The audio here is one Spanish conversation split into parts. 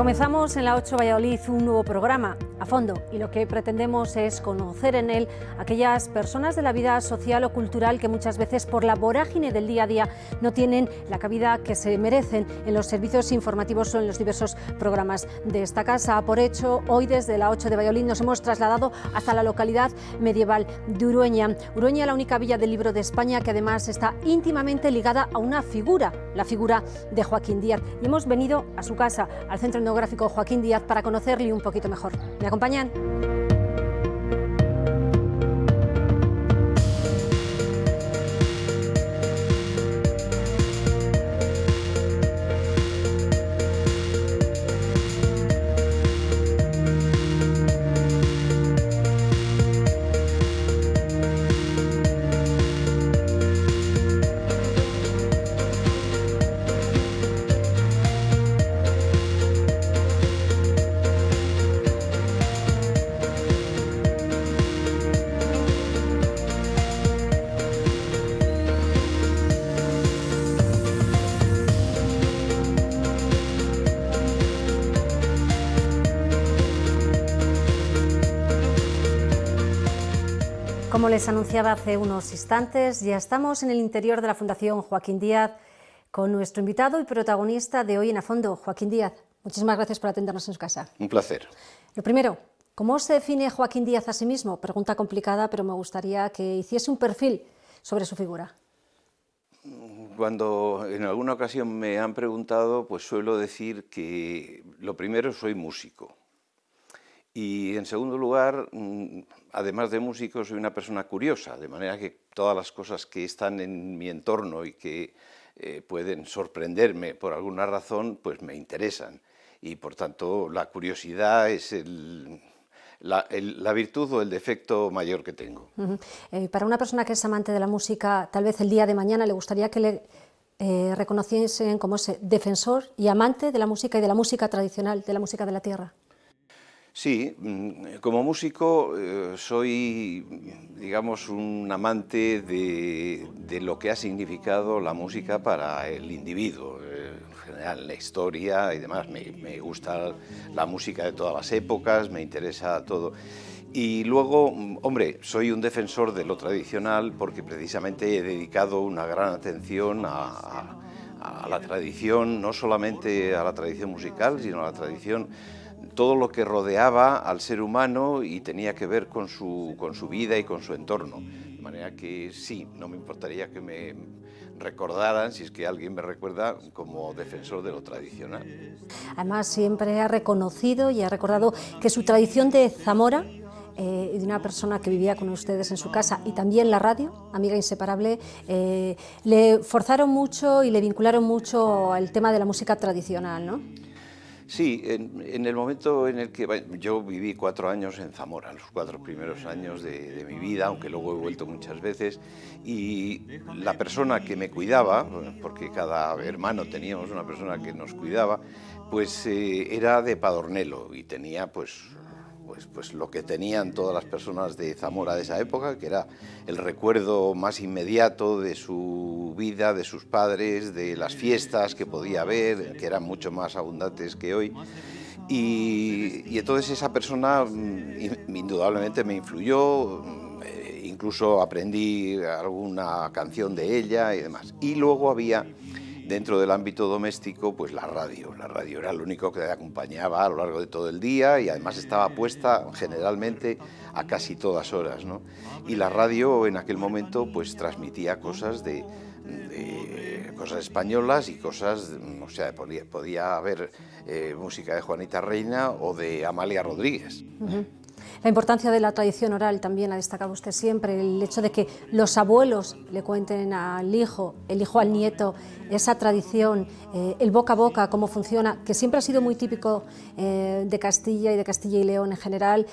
Comenzamos en la 8 Valladolid un nuevo programa a fondo y lo que pretendemos es conocer en él aquellas personas de la vida social o cultural que muchas veces por la vorágine del día a día no tienen la cabida que se merecen en los servicios informativos o en los diversos programas de esta casa. Por hecho, hoy desde la 8 de Valladolid nos hemos trasladado hasta la localidad medieval de Urueña. Urueña, la única villa del libro de España que además está íntimamente ligada a una figura, la figura de Joaquín Díaz. Y hemos venido a su casa, al Centro Etnográfico Joaquín Díaz, para conocerle un poquito mejor. ¿Me acompañan? Como les anunciaba hace unos instantes, ya estamos en el interior de la Fundación Joaquín Díaz con nuestro invitado y protagonista de hoy en A Fondo, Joaquín Díaz. Muchísimas gracias por atendernos en su casa. Un placer. Lo primero, ¿cómo se define Joaquín Díaz a sí mismo? Pregunta complicada, pero me gustaría que hiciese un perfil sobre su figura. Cuando en alguna ocasión me han preguntado, pues suelo decir que lo primero, soy músico. Y en segundo lugar, además de músico, soy una persona curiosa, de manera que todas las cosas que están en mi entorno y que pueden sorprenderme por alguna razón, pues me interesan. Y por tanto, la curiosidad es la virtud o el defecto mayor que tengo. Para una persona que es amante de la música, tal vez el día de mañana le gustaría que le reconociesen como ese defensor y amante de la música y de la música tradicional, de la música de la tierra. Sí, como músico soy, digamos, un amante de lo que ha significado la música para el individuo, en general, la historia y demás. Me gusta la música de todas las épocas, me interesa todo. Y luego, hombre, soy un defensor de lo tradicional porque precisamente he dedicado una gran atención a la tradición, no solamente a la tradición musical, sino a la tradición, todo lo que rodeaba al ser humano y tenía que ver con su vida y con su entorno. De manera que sí, no me importaría que me recordaran, si es que alguien me recuerda, como defensor de lo tradicional. Además, siempre ha reconocido y ha recordado que su tradición de Zamora, de una persona que vivía con ustedes en su casa y también la radio, amiga inseparable, le forzaron mucho y le vincularon mucho al tema de la música tradicional, ¿no? Sí, en el momento en el que yo viví 4 años en Zamora, los 4 primeros años de mi vida, aunque luego he vuelto muchas veces, y la persona que me cuidaba, porque cada hermano teníamos una persona que nos cuidaba, pues era de Padornelo y tenía pues lo que tenían todas las personas de Zamora de esa época, que era el recuerdo más inmediato de su vida, de sus padres, de las fiestas que podía haber, que eran mucho más abundantes que hoy. Y entonces esa persona indudablemente me influyó, incluso aprendí alguna canción de ella y demás. Y luego había, dentro del ámbito doméstico, pues la radio. La radio era lo único que me acompañaba a lo largo de todo el día y además estaba puesta generalmente a casi todas horas, ¿no? Y la radio en aquel momento pues transmitía cosas de cosas españolas y cosas, o sea, podía haber música de Juanita Reina o de Amalia Rodríguez. La importancia de la tradición oral también ha destacado usted siempre, el hecho de que los abuelos le cuenten al hijo, el hijo al nieto, esa tradición, el boca a boca, cómo funciona, que siempre ha sido muy típico de Castilla y León en general,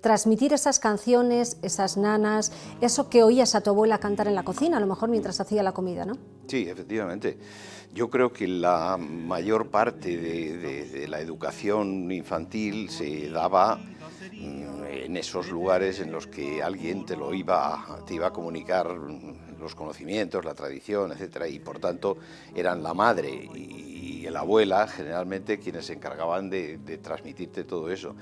transmitir esas canciones, esas nanas, eso que oías a tu abuela cantar en la cocina, a lo mejor mientras hacía la comida, ¿no? Sí, efectivamente. Yo creo que la mayor parte de la educación infantil se daba en esos lugares en los que alguien te iba a comunicar los conocimientos, la tradición, etcétera, y por tanto eran la madre y la abuela, generalmente quienes se encargaban de transmitirte todo eso.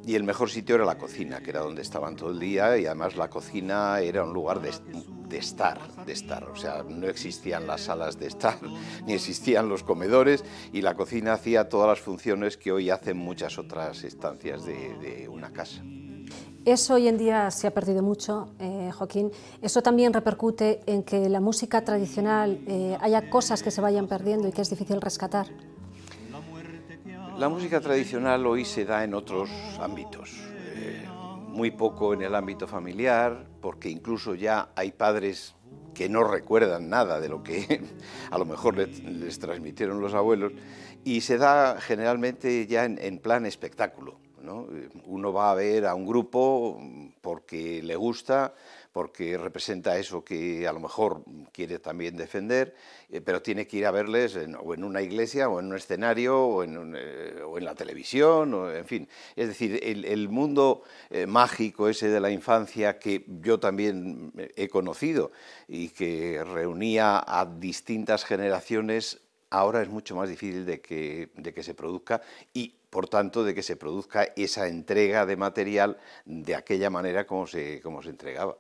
Y el mejor sitio era la cocina, que era donde estaban todo el día, y además la cocina era un lugar de estar. O sea, no existían las salas de estar, ni existían los comedores, y la cocina hacía todas las funciones que hoy hacen muchas otras estancias de una casa. Eso hoy en día se ha perdido mucho, Joaquín. Eso también repercute en que la música tradicional haya cosas que se vayan perdiendo y que es difícil rescatar. La música tradicional hoy se da en otros ámbitos, muy poco en el ámbito familiar, porque incluso ya hay padres que no recuerdan nada de lo que a lo mejor les transmitieron los abuelos, y se da generalmente ya en plan espectáculo, ¿no? Uno va a ver a un grupo porque le gusta, porque representa eso que a lo mejor quiere también defender, pero tiene que ir a verles o en una iglesia, o en un escenario, o en la televisión, o en fin. Es decir, el mundo mágico ese de la infancia que yo también he conocido y que reunía a distintas generaciones, ahora es mucho más difícil de que se produzca, y por tanto de que se produzca esa entrega de material de aquella manera como se entregaba.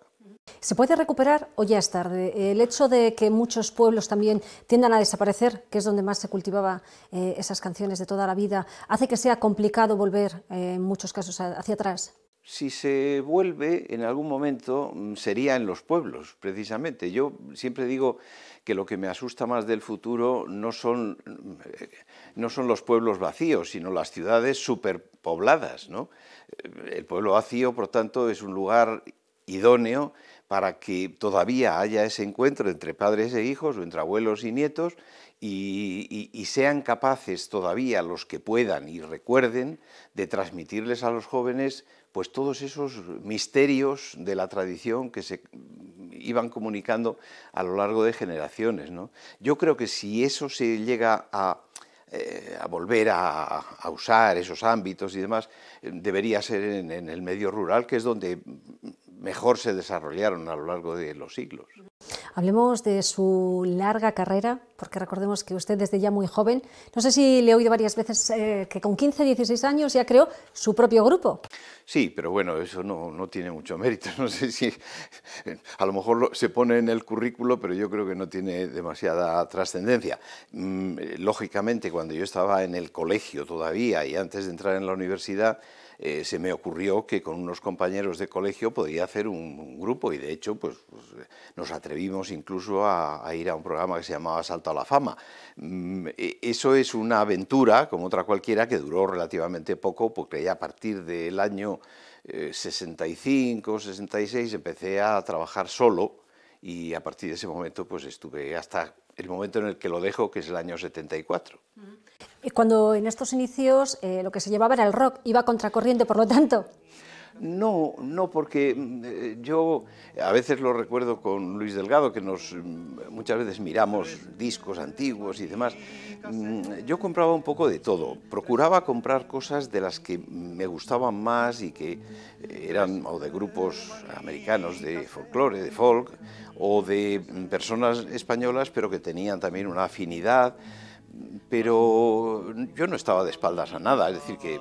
¿Se puede recuperar o ya es tarde? El hecho de que muchos pueblos también tiendan a desaparecer, que es donde más se cultivaban esas canciones de toda la vida, hace que sea complicado volver en muchos casos hacia atrás. Si se vuelve en algún momento sería en los pueblos, precisamente. Yo siempre digo que lo que me asusta más del futuro no son los pueblos vacíos, sino las ciudades superpobladas, ¿no? El pueblo vacío, por tanto, es un lugar idóneo para que todavía haya ese encuentro entre padres e hijos, o entre abuelos y nietos, y sean capaces todavía los que puedan y recuerden de transmitirles a los jóvenes pues todos esos misterios de la tradición que se iban comunicando a lo largo de generaciones, ¿no? Yo creo que si eso se llega a volver a usar esos ámbitos y demás, debería ser en el medio rural, que es donde mejor se desarrollaron a lo largo de los siglos. Hablemos de su larga carrera, porque recordemos que usted desde ya muy joven, no sé si le he oído varias veces que con 15, 16 años ya creó su propio grupo. Sí, pero bueno, eso no tiene mucho mérito. No sé si a lo mejor se pone en el currículo, pero yo creo que no tiene demasiada trascendencia. Lógicamente, cuando yo estaba en el colegio todavía y antes de entrar en la universidad, se me ocurrió que con unos compañeros de colegio podía hacer un grupo, y de hecho pues nos atrevimos incluso a ir a un programa que se llamaba Salto a la Fama. Eso es una aventura, como otra cualquiera, que duró relativamente poco, porque ya a partir del año 65, 66 empecé a trabajar solo, y a partir de ese momento pues estuve hasta el momento en el que lo dejo, que es el año 74. Y cuando en estos inicios lo que se llevaba era el rock, iba contracorriente, por lo tanto. No, porque yo a veces lo recuerdo con Luis Delgado, que muchas veces miramos discos antiguos y demás. Yo compraba un poco de todo, procuraba comprar cosas de las que me gustaban más y que eran o de grupos americanos de folclore, de folk, o de personas españolas, pero que tenían también una afinidad. Pero yo no estaba de espaldas a nada, es decir, que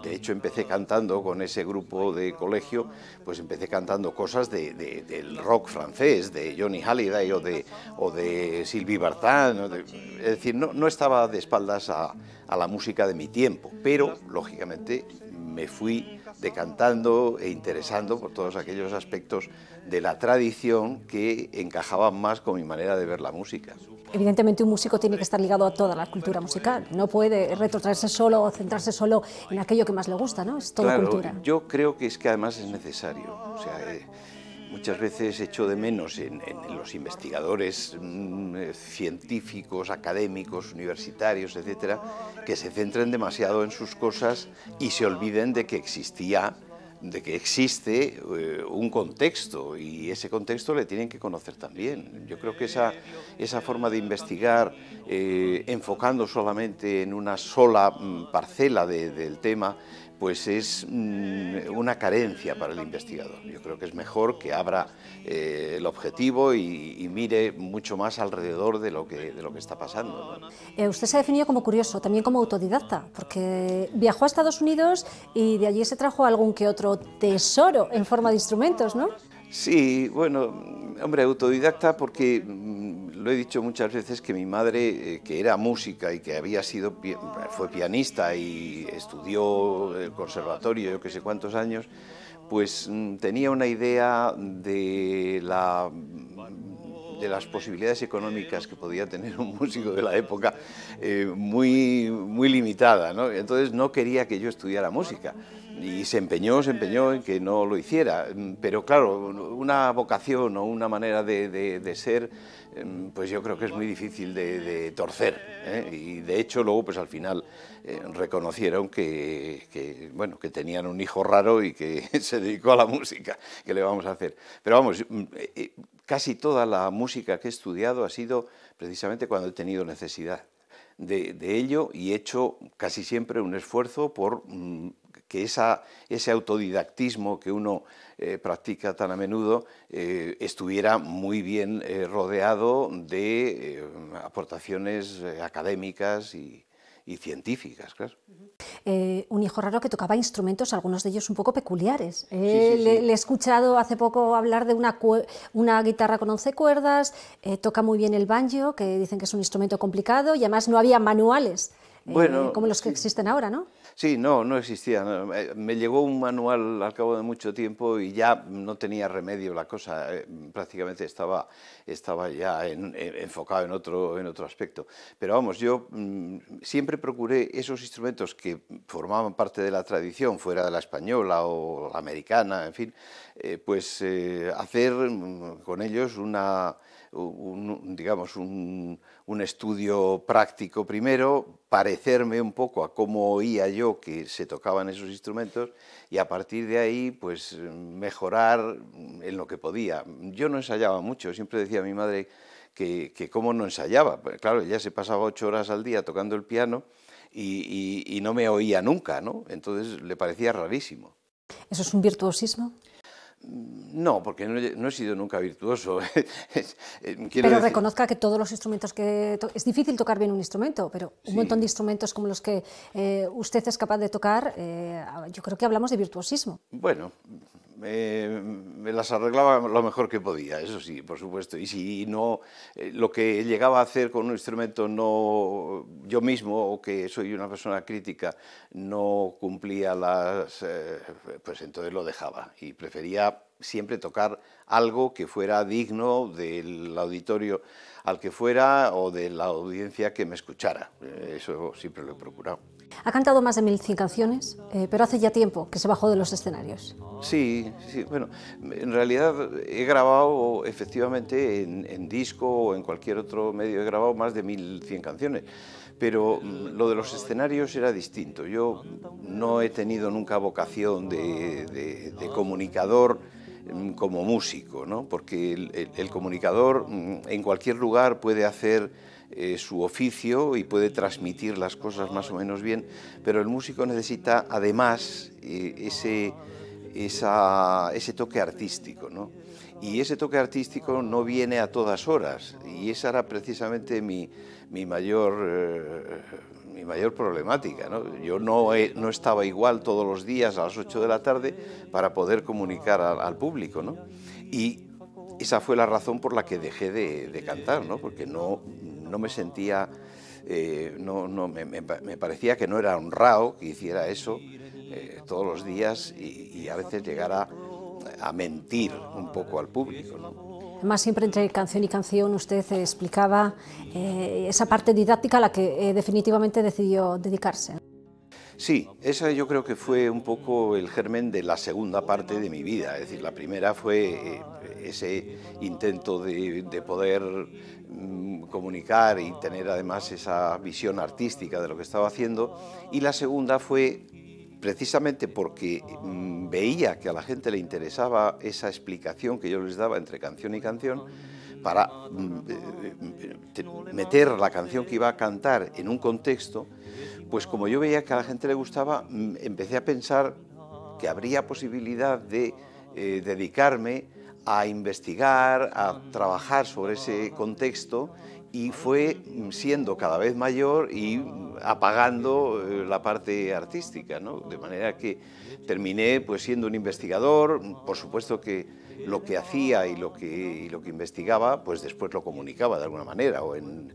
de hecho empecé cantando con ese grupo de colegio, pues empecé cantando cosas del rock francés, de Johnny Hallyday o de Sylvie Vartan, es decir, no estaba de espaldas a la música de mi tiempo, pero lógicamente me fui decantando e interesando por todos aquellos aspectos de la tradición que encajaban más con mi manera de ver la música. Evidentemente un músico tiene que estar ligado a toda la cultura musical, no puede retrotraerse solo o centrarse solo en aquello que más le gusta, ¿no? Es todo cultura. Yo creo que es que además es necesario, o sea, muchas veces echo de menos en los investigadores científicos, académicos, universitarios, etcétera, que se centren demasiado en sus cosas y se olviden de que existe un contexto, y ese contexto le tienen que conocer también. Yo creo que esa forma de investigar enfocando solamente en una sola parcela del tema, pues es una carencia para el investigador. Yo creo que es mejor que abra el objetivo y mire mucho más alrededor de lo que está pasando, ¿no? Usted se ha definido como curioso, también como autodidacta, porque viajó a Estados Unidos y de allí se trajo algún que otro tesoro en forma de instrumentos, ¿no? Sí, bueno, hombre, autodidacta porque lo he dicho muchas veces que mi madre, que era música y que fue pianista y estudió el conservatorio, yo que sé cuántos años, pues tenía una idea de las posibilidades económicas que podía tener un músico de la época muy limitada, ¿no? Entonces no quería que yo estudiara música y se empeñó en que no lo hiciera, pero claro, una vocación o una manera de ser, pues yo creo que es muy difícil de torcer, ¿eh? Y de hecho luego pues al final reconocieron bueno, que tenían un hijo raro y que se dedicó a la música. ¿Qué le vamos a hacer? Pero vamos, casi toda la música que he estudiado ha sido precisamente cuando he tenido necesidad de ello, y he hecho casi siempre un esfuerzo por que ese autodidactismo que uno practica tan a menudo estuviera muy bien rodeado de aportaciones académicas y científicas, claro. Un hijo raro que tocaba instrumentos, algunos de ellos un poco peculiares. Sí, sí, sí. Le he escuchado hace poco hablar de una guitarra con 11 cuerdas, toca muy bien el banjo, que dicen que es un instrumento complicado, y además no había manuales Bueno, como los que sí. existen ahora, ¿no? Sí, no existía. No. Me llegó un manual al cabo de mucho tiempo y ya no tenía remedio la cosa. Prácticamente estaba ya enfocado en otro aspecto. Pero vamos, yo siempre procuré esos instrumentos que formaban parte de la tradición, fuera de la española o la americana, en fin, pues hacer con ellos digamos, un estudio práctico primero, parecerme un poco a cómo oía yo que se tocaban esos instrumentos y a partir de ahí pues mejorar en lo que podía. Yo no ensayaba mucho, siempre decía a mi madre que cómo no ensayaba. Pues, claro, ella se pasaba 8 horas al día tocando el piano y no me oía nunca, ¿no? Entonces le parecía rarísimo. ¿Eso es un virtuosismo? No, porque no he sido nunca virtuoso. Pero reconozca que todos los instrumentos es difícil tocar bien un instrumento, pero un montón de instrumentos como los que usted es capaz de tocar, yo creo que hablamos de virtuosismo. Bueno, me las arreglaba lo mejor que podía, eso sí, por supuesto. Y si no, lo que llegaba a hacer con un instrumento yo mismo, o que soy una persona crítica, no cumplía pues entonces lo dejaba y prefería siempre tocar algo que fuera digno del auditorio al que fuera o de la audiencia que me escuchara. Eso siempre lo he procurado. Ha cantado más de 1100 canciones, pero hace ya tiempo que se bajó de los escenarios. Sí, bueno, en realidad he grabado efectivamente en disco o en cualquier otro medio, he grabado más de 1100 canciones, pero lo de los escenarios era distinto. Yo no he tenido nunca vocación de comunicador como músico, ¿no? Porque el comunicador en cualquier lugar puede hacer su oficio y puede transmitir las cosas más o menos bien, pero el músico necesita además ese toque artístico, ¿no? Y ese toque artístico no viene a todas horas, y esa era precisamente mi mayor problemática, ¿no? Yo no estaba igual todos los días a las 8 de la tarde para poder comunicar al público, ¿no? Y esa fue la razón por la que dejé de cantar, ¿no? Porque no me sentía, me parecía que no era honrado que hiciera eso todos los días y a veces llegar a mentir un poco al público, ¿no? Además, siempre entre canción y canción usted explicaba esa parte didáctica a la que definitivamente decidió dedicarse. Sí, esa yo creo que fue un poco el germen de la segunda parte de mi vida. Es decir, la primera fue ese intento de poder comunicar y tener además esa visión artística de lo que estaba haciendo, y la segunda fue precisamente porque veía que a la gente le interesaba esa explicación que yo les daba entre canción y canción, para meter la canción que iba a cantar en un contexto, pues como yo veía que a la gente le gustaba, empecé a pensar que habría posibilidad de dedicarme a investigar, a trabajar sobre ese contexto, y fue siendo cada vez mayor y apagando la parte artística, ¿no? De manera que terminé pues siendo un investigador. Por supuesto que lo que hacía y lo que investigaba, pues después lo comunicaba de alguna manera, o en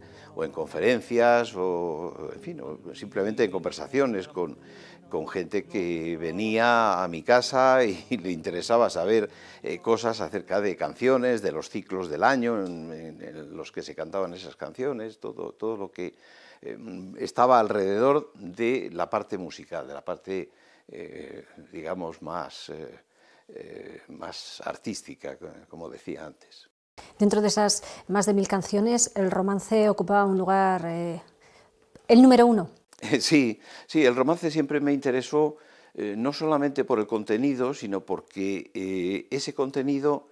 conferencias, o en fin, o simplemente en conversaciones con gente que venía a mi casa y le interesaba saber cosas acerca de canciones, de los ciclos del año en los que se cantaban esas canciones, todo lo que estaba alrededor de la parte musical, de la parte, digamos, más artística, como decía antes. Dentro de esas más de 1000 canciones, el romance ocupaba un lugar, el número 1. Sí, el romance siempre me interesó, no solamente por el contenido, sino porque ese contenido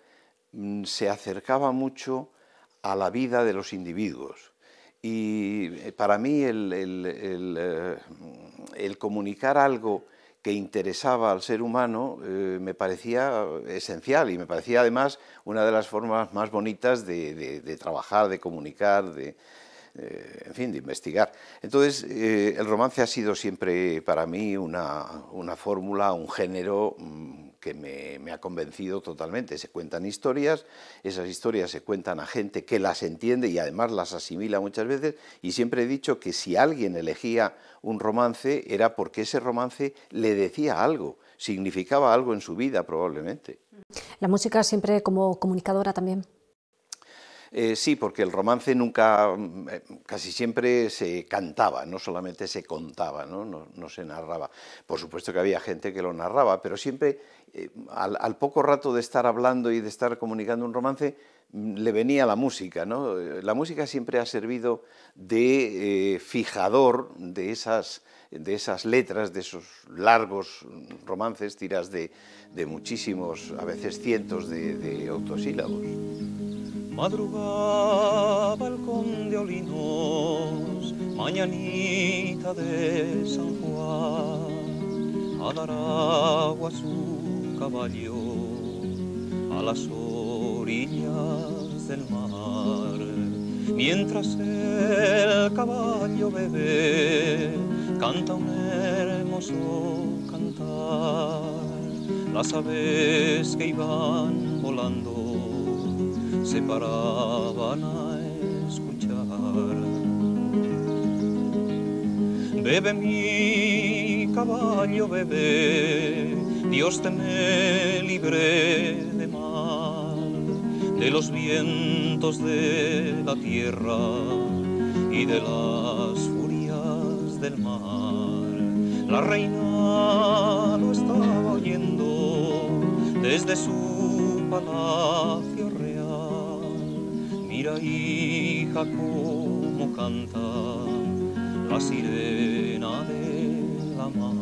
se acercaba mucho a la vida de los individuos. Y para mí el comunicar algo que interesaba al ser humano me parecía esencial, y me parecía además una de las formas más bonitas de trabajar, de comunicar, en fin, de investigar. Entonces, el romance ha sido siempre para mí una fórmula, un género que me ha convencido totalmente. Se cuentan historias, esas historias se cuentan a gente que las entiende y además las asimila muchas veces, y siempre he dicho que si alguien elegía un romance era porque ese romance le decía algo, significaba algo en su vida probablemente. La música siempre como comunicadora también. Sí, porque el romance nunca, casi siempre se cantaba, no solamente se contaba, no se narraba. Por supuesto que había gente que lo narraba, pero siempre al poco rato de estar hablando y de estar comunicando un romance, le venía la música, ¿no? La música siempre ha servido de fijador de esas letras, de esos largos romances, tiras de muchísimos, a veces cientos de octosílabos. Madrugaba el conde Olinos, mañanita de San Juan, a dar agua a su caballo a las orillas del mar. Mientras el caballo bebe, canta un hermoso cantar. Las aves que iban volando se paraban a escuchar. Bebe mi caballo, bebe, Dios te me libre de mal, de los vientos de la tierra y de las furias del mar. La reina lo estaba oyendo desde su palacio real. Mira, hija, cómo canta la sirena de la mar.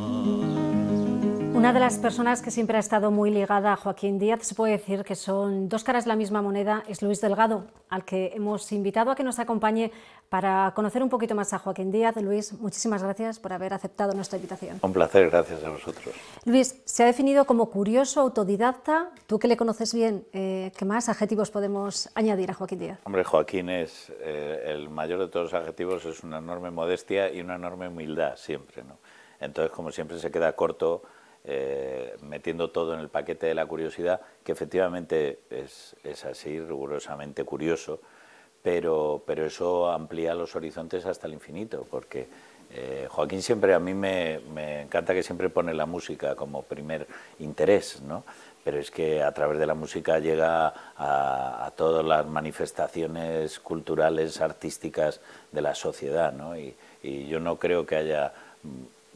Una de las personas que siempre ha estado muy ligada a Joaquín Díaz, se puede decir que son dos caras de la misma moneda, es Luis Delgado, al que hemos invitado a que nos acompañe para conocer un poquito más a Joaquín Díaz. Luis, muchísimas gracias por haber aceptado nuestra invitación. Un placer, gracias a vosotros. Luis, se ha definido como curioso, autodidacta. Tú que le conoces bien, ¿qué más adjetivos podemos añadir a Joaquín Díaz? Hombre, Joaquín es el mayor de todos los adjetivos, es una enorme modestia y una enorme humildad siempre, ¿no? Entonces, como siempre, se queda corto metiendo todo en el paquete de la curiosidad, que efectivamente es así, rigurosamente curioso, pero eso amplía los horizontes hasta el infinito, porque Joaquín siempre, a mí me encanta que siempre pone la música como primer interés, ¿no? Pero es que a través de la música llega a todas las manifestaciones culturales, artísticas de la sociedad, ¿no? Y yo no creo que haya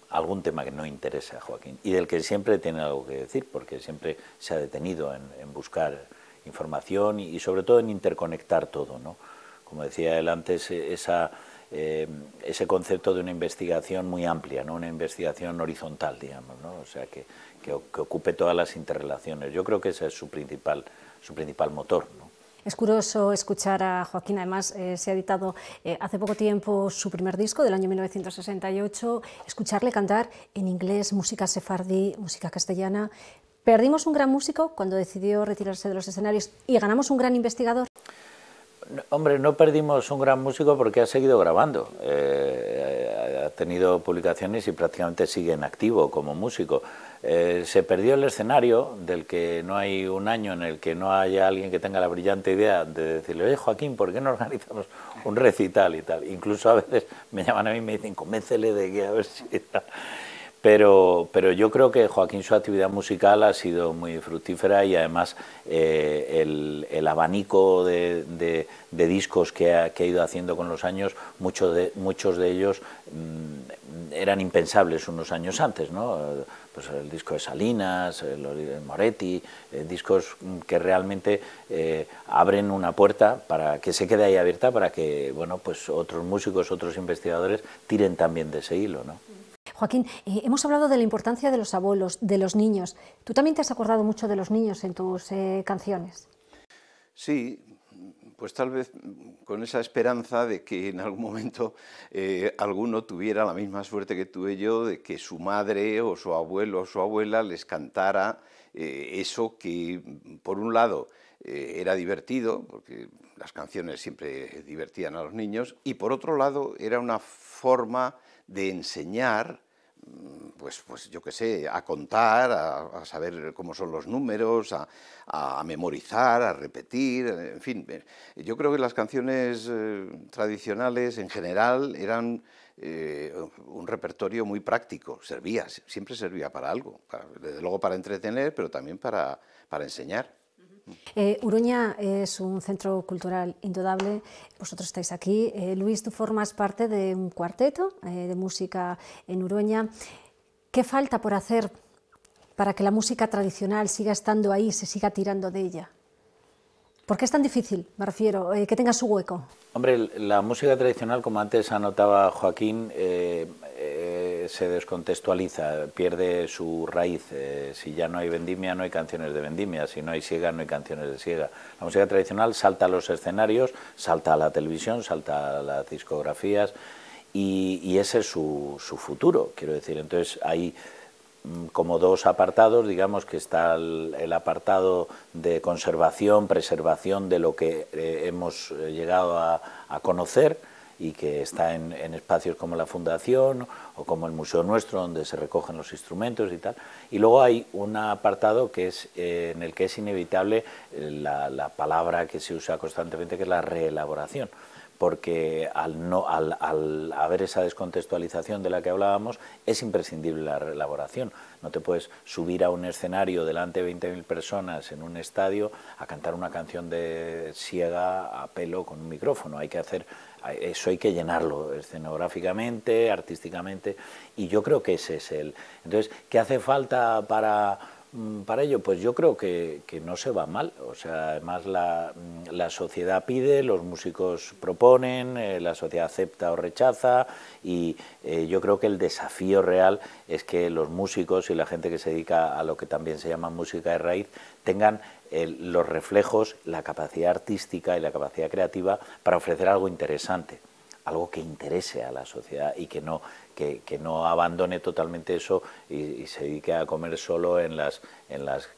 algún tema que no interese a Joaquín y del que siempre tiene algo que decir, porque siempre se ha detenido en buscar información y sobre todo en interconectar todo, ¿no? Como decía él antes, ese concepto de una investigación muy amplia, ¿no? Una investigación horizontal, digamos, ¿no? O sea, que ocupe todas las interrelaciones. Yo creo que ese es su principal motor, ¿no? Es curioso escuchar a Joaquín, además se ha editado hace poco tiempo su primer disco del año 1968, escucharle cantar en inglés, música sefardí, música castellana. ¿Perdimos un gran músico cuando decidió retirarse de los escenarios y ganamos un gran investigador? Hombre, no perdimos un gran músico porque ha seguido grabando, ha tenido publicaciones y prácticamente sigue en activo como músico. Se perdió el escenario, del que no hay un año en el que no haya alguien que tenga la brillante idea de decirle: oye, Joaquín, ¿por qué no organizamos un recital y tal? Incluso a veces me llaman a mí y me dicen: convéncele de que a ver si... Pero yo creo que Joaquín, su actividad musical ha sido muy fructífera, y además el abanico de discos que ha ido haciendo con los años, muchos de ellos eran impensables unos años antes, ¿no? Pues el disco de Salinas, el Moretti, discos que realmente abren una puerta para que se quede ahí abierta, para que, bueno, pues otros músicos, otros investigadores tiren también de ese hilo, ¿no? Joaquín, hemos hablado de la importancia de los abuelos, de los niños. ¿Tú también te has acordado mucho de los niños en tus canciones? Sí, pues tal vez con esa esperanza de que en algún momento alguno tuviera la misma suerte que tuve yo, de que su madre o su abuelo o su abuela les cantara eso que, por un lado, era divertido, porque las canciones siempre divertían a los niños, y por otro lado era una forma de enseñar, pues yo qué sé, a contar, a saber cómo son los números, a memorizar, a repetir, en fin. Yo creo que las canciones tradicionales en general eran un repertorio muy práctico, siempre servía para algo, desde luego para entretener, pero también para enseñar. Uruña es un centro cultural indudable, vosotros estáis aquí. Luis, tú formas parte de un cuarteto de música en Uruña. ¿Qué falta por hacer para que la música tradicional siga estando ahí, se siga tirando de ella? ¿Por qué es tan difícil, me refiero, que tenga su hueco? Hombre, la música tradicional, como antes anotaba Joaquín, se descontextualiza, pierde su raíz. Si ya no hay vendimia, no hay canciones de vendimia; si no hay siega, no hay canciones de siega. La música tradicional salta a los escenarios, salta a la televisión, salta a las discografías, y ese es su futuro, quiero decir. Entonces hay como dos apartados, digamos, que está el apartado de conservación, preservación de lo que hemos llegado a conocer, y que está en espacios como la Fundación o como el Museo Nuestro, donde se recogen los instrumentos y tal. Y luego hay un apartado que es en el que es inevitable la palabra que se usa constantemente, que es la reelaboración, porque al haber esa descontextualización de la que hablábamos, es imprescindible la reelaboración. No te puedes subir a un escenario delante de 20.000 personas en un estadio a cantar una canción de siega a pelo con un micrófono. Hay que hacer eso, hay que llenarlo escenográficamente, artísticamente, y yo creo que ese es el... Entonces, ¿qué hace falta para ello? Pues yo creo que no se va mal. O sea, además la sociedad pide, los músicos proponen, la sociedad acepta o rechaza, y yo creo que el desafío real es que los músicos y la gente que se dedica a lo que también se llama música de raíz tengan los reflejos, la capacidad artística y la capacidad creativa para ofrecer algo interesante, algo que interese a la sociedad, y que no abandone totalmente eso y se dedique a comer solo en las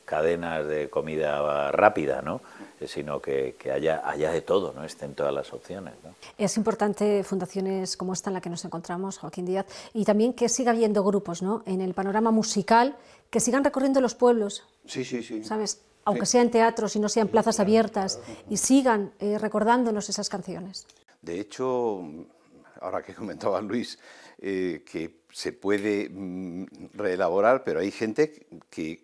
cadenas de comida rápida, ¿no? Sino que haya de todo, ¿no? Estén todas las opciones, ¿no? Es importante fundaciones como esta en la que nos encontramos, Joaquín Díaz, y también que siga habiendo grupos, ¿no?, en el panorama musical, que sigan recorriendo los pueblos. Sí. ¿Sabes? Aunque sea en teatros y no sea en plazas abiertas, y sigan recordándonos esas canciones. De hecho, ahora que comentaba Luis, que se puede reelaborar, pero hay gente que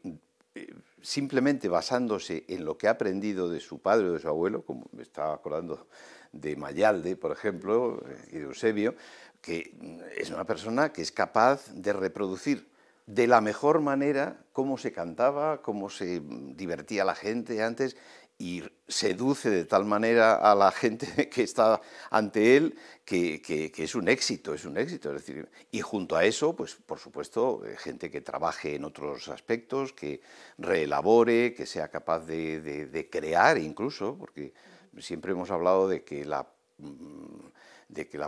simplemente basándose en lo que ha aprendido de su padre o de su abuelo, como me estaba acordando de Mayalde, por ejemplo, y de Eusebio, que es una persona que es capaz de reproducir de la mejor manera cómo se cantaba, cómo se divertía la gente antes, y seduce de tal manera a la gente que está ante él que es un éxito, es decir, y junto a eso, pues por supuesto, gente que trabaje en otros aspectos, que reelabore, que sea capaz de crear incluso, porque siempre hemos hablado de que la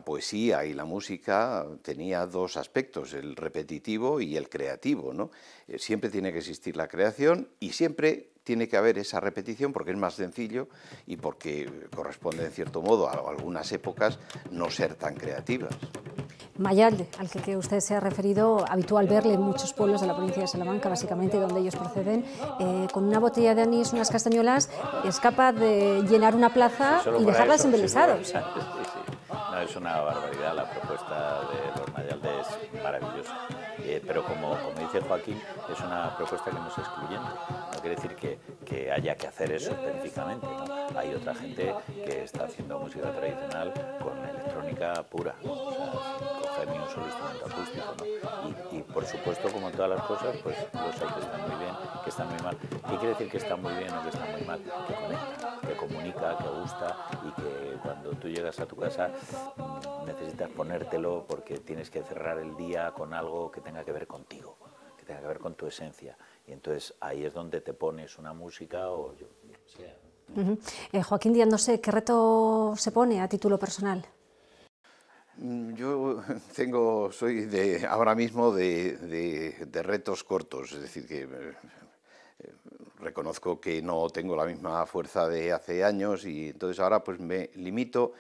poesía y la música tenía dos aspectos, el repetitivo y el creativo, ¿no? Siempre tiene que existir la creación y siempre tiene que haber esa repetición porque es más sencillo y porque corresponde en cierto modo a algunas épocas no ser tan creativas. Mayal, al que usted se ha referido, habitual verle en muchos pueblos de la provincia de Salamanca, básicamente donde ellos proceden, con una botella de anís, unas castañuelas, es capaz de llenar una plaza y dejarlas embelesados. Sí. No, es una barbaridad, la propuesta de los Mayalde es maravillosa. Pero como dice Joaquín, es una propuesta que no es excluyente. No quiere decir que haya que hacer eso específicamente, ¿no? Hay otra gente que está haciendo música tradicional con electrónica pura, o sea, sin coger ni un solo instrumento acústico, ¿no? Y por supuesto, como en todas las cosas, pues los hay que están muy bien, que están muy mal. ¿Qué quiere decir que está muy bien o que está muy mal? Que conecta, que comunica, que gusta y que cuando tú llegas a tu casa necesitas ponértelo porque tienes que cerrar el día con algo que tenga que ver contigo, que tenga que ver con tu esencia. Y entonces ahí es donde te pones una música o yo sea. Joaquín Díaz, no sé, ¿qué reto se pone a título personal? Yo soy ahora mismo de retos cortos, es decir, que reconozco que no tengo la misma fuerza de hace años y entonces ahora pues me limito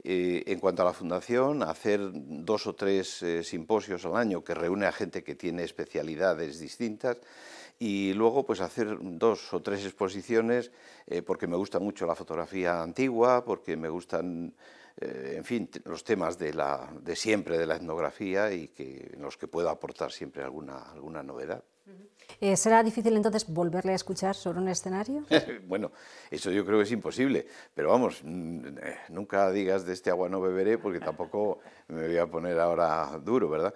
en cuanto a la fundación a hacer 2 o 3 simposios al año que reúne a gente que tiene especialidades distintas y luego pues hacer 2 o 3 exposiciones porque me gusta mucho la fotografía antigua, porque me gustan en fin, los temas de siempre de la etnografía y en los que puedo aportar siempre alguna novedad. ¿Será difícil entonces volverle a escuchar sobre un escenario? Bueno, eso yo creo que es imposible, pero vamos, nunca digas de este agua no beberé porque tampoco me voy a poner ahora duro, ¿verdad?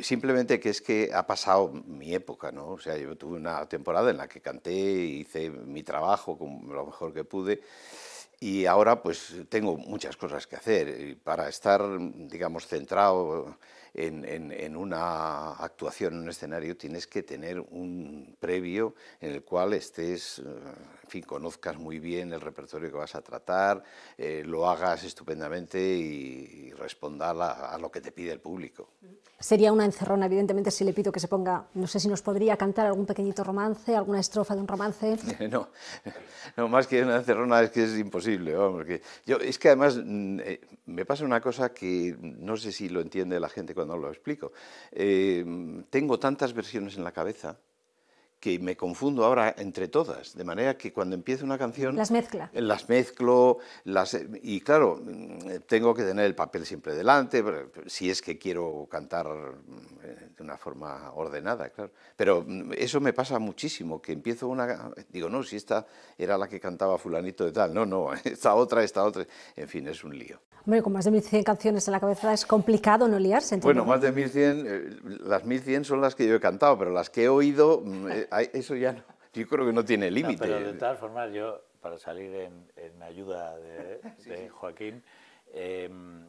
Simplemente que es que ha pasado mi época, ¿no? O sea, yo tuve una temporada en la que canté, hice mi trabajo con lo mejor que pude. Y ahora pues tengo muchas cosas que hacer y para estar, digamos, centrado en una actuación en un escenario tienes que tener un previo en el cual estés, en fin, conozcas muy bien el repertorio que vas a tratar, lo hagas estupendamente y respondas a lo que te pide el público. Sería una encerrona, evidentemente, si le pido que se ponga, no sé si nos podría cantar algún pequeñito romance, alguna estrofa de un romance. No, más que una encerrona es que es imposible, vamos, es que además me pasa una cosa que no sé si lo entiende la gente cuando lo explico. Tengo tantas versiones en la cabeza que me confundo ahora entre todas, de manera que cuando empiezo una canción... Las mezcla. Las mezclo, y claro, tengo que tener el papel siempre delante, si es que quiero cantar de una forma ordenada, claro. Pero eso me pasa muchísimo, que empiezo una... Digo, no, si esta era la que cantaba fulanito de tal, no, esta otra, en fin, es un lío. Hombre, con más de 1100 canciones en la cabeza es complicado no liarse. Bueno, más de 1100, las 1100 son las que yo he cantado, pero las que he oído, eso ya no, yo creo que no tiene límite. No, pero de todas formas, yo, para salir en ayuda de Joaquín, el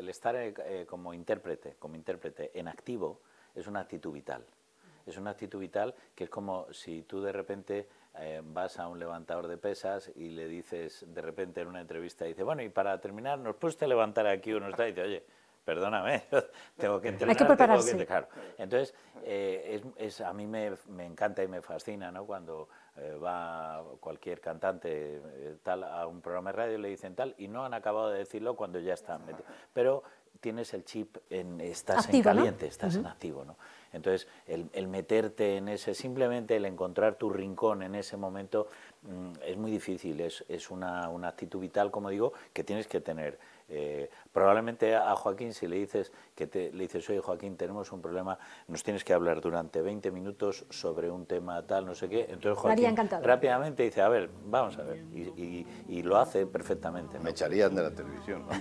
estar como intérprete en activo es una actitud vital. Es una actitud vital que es como si tú de repente vas a un levantador de pesas y le dices de repente en una entrevista, dice, bueno, y para terminar, ¿nos puedes levantar aquí uno está? Y dice, oye, perdóname, tengo que entrenar. Hay que prepararse. Claro. Entonces, a mí me encanta y me fascina, ¿no? Cuando va cualquier cantante tal a un programa de radio y le dicen tal, y no han acabado de decirlo cuando ya están metidos. Pero tienes el chip, estás activo, en caliente, ¿no? Estás en activo, ¿no? Entonces, el meterte en simplemente el encontrar tu rincón en ese momento es muy difícil, es una actitud vital, como digo, que tienes que tener. Probablemente a Joaquín, si le dices, oye Joaquín, tenemos un problema, nos tienes que hablar durante 20 minutos sobre un tema tal, no sé qué, entonces Joaquín rápidamente dice, a ver, vamos a ver, y lo hace perfectamente, ¿no? Me echarían de la televisión, ¿no?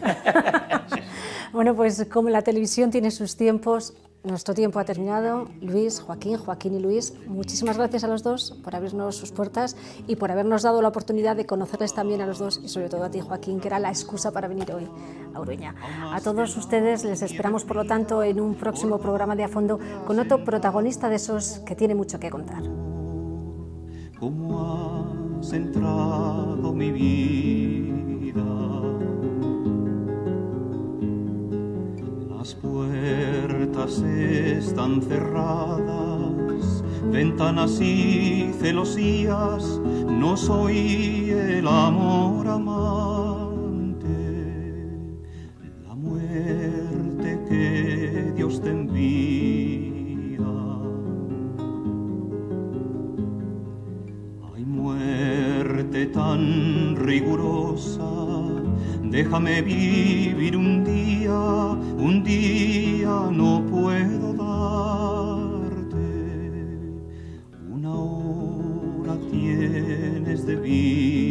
Bueno, pues como la televisión tiene sus tiempos, Nuestro tiempo ha terminado. Luis, Joaquín y Luis, muchísimas gracias a los dos por abrirnos sus puertas y por habernos dado la oportunidad de conocerles también a los dos y sobre todo a ti, Joaquín, que era la excusa para venir hoy a Urueña. A todos ustedes les esperamos, por lo tanto, en un próximo programa de A Fondo con otro protagonista de esos que tiene mucho que contar. ¿Cómo has entrado mi vida? Las puertas están cerradas, ventanas y celosías, no soy el amor amante, la muerte que Dios te envía. Hay muerte tan rigurosa, déjame vivir un día no puedo darte, una hora tienes de vida.